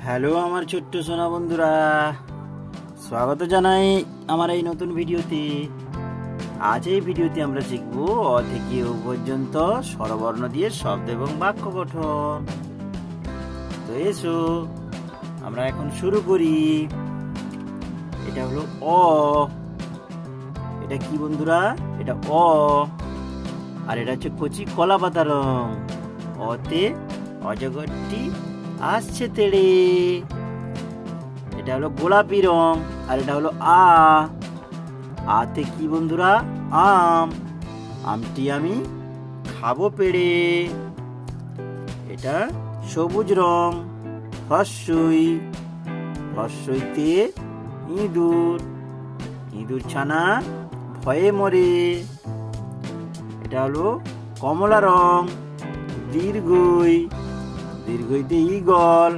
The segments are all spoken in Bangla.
হ্যালো আমার ছোট্ট সোনা বন্ধুরা, স্বাগত জানাই আমার এই নতুন ভিডিওতে। আজ এই ভিডিওতে আমরা শিখব অ থেকে ও পর্যন্ত স্বরবর্ণ দিয়ে শব্দ এবং বাক্য গঠন। তো এসো আমরা এখন শুরু করি। এটা হলো অ। এটা কি বন্ধুরা? এটা অ। আর এটা হচ্ছে কচি কলা পাতা রং। অতে অজগরটি আসছে তেড়ে। এটা হলো গোলাপি রং। আর এটা হলো আ। আতে কি বন্ধুরা? আম। আমটি আমি খাবো পেড়ে। এটা সবুজ রং। হর্ষই। হর্ষইতে ইঁদুর। ইঁদুর ছানা ভয়ে মরে। এটা হলো কমলা রং। দীর্ঘই। দীর্ঘইতে ঈগল।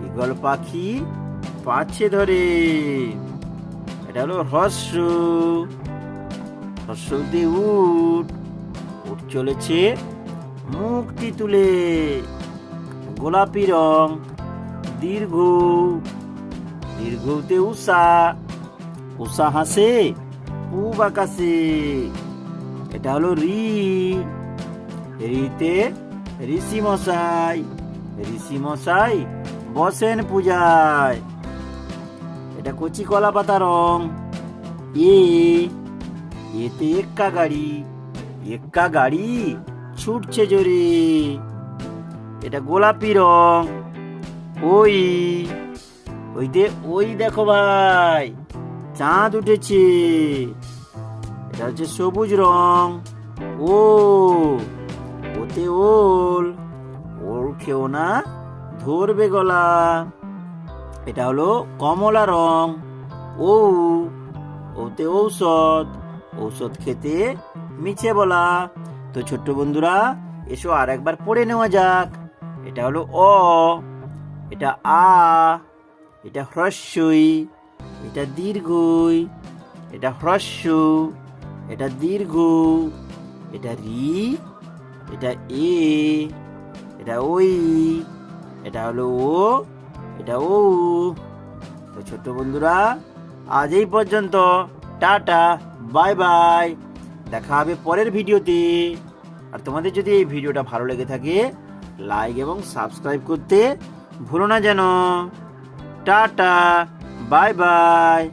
ঈগল পাখি পাছে ধরে। এটা হলো হ্রস্ব। হ্রস্বতে উট। উট চলেছে মুখটি তুলে। গোলাপি রং। দীর্ঘ। দীর্ঘতে উষা। উষা হাসে পূব আকাশে। এটা হলো রি। রিতে ঋষি মশাই। ঋষি মশাই বসেন পূজায়। এটা কচি কলা পাতা রং। এতে এক্কা গাড়ি। এক্কা গাড়ি ছুটছে জোরে। এটা গোলাপি রং। ওই। ওইতে ওই দেখো ভাই, চাঁদ উঠেছে। এটা হচ্ছে সবুজ রং। ও। ওতে ওল। ওল খেও না, ধরবে গলা। এটা হলো কমলা রং। ও। ওতে ঔষধ। ঔষধ খেতে মিছে বলা। তো ছোট্ট বন্ধুরা, এসো আর একবার পড়ে নেওয়া যাক। এটা হলো অ। এটা আ। এটা হ্রস্বই। এটা দীর্ঘই। এটা হ্রস্ব। এটা দীর্ঘ। এটা রি। এটা এ। এটা ওই। এটা হলো ও। এটা ও। তো ছোট্ট বন্ধুরা, আজ এই পর্যন্ত। Tata, bye bye. দেখা হবে পরের ভিডিওতে। আর তোমাদের যদি এই ভিডিওটা ভালো লেগে থাকে, লাইক এবং সাবস্ক্রাইব করতে ভুলো না যেন। Tata, bye bye.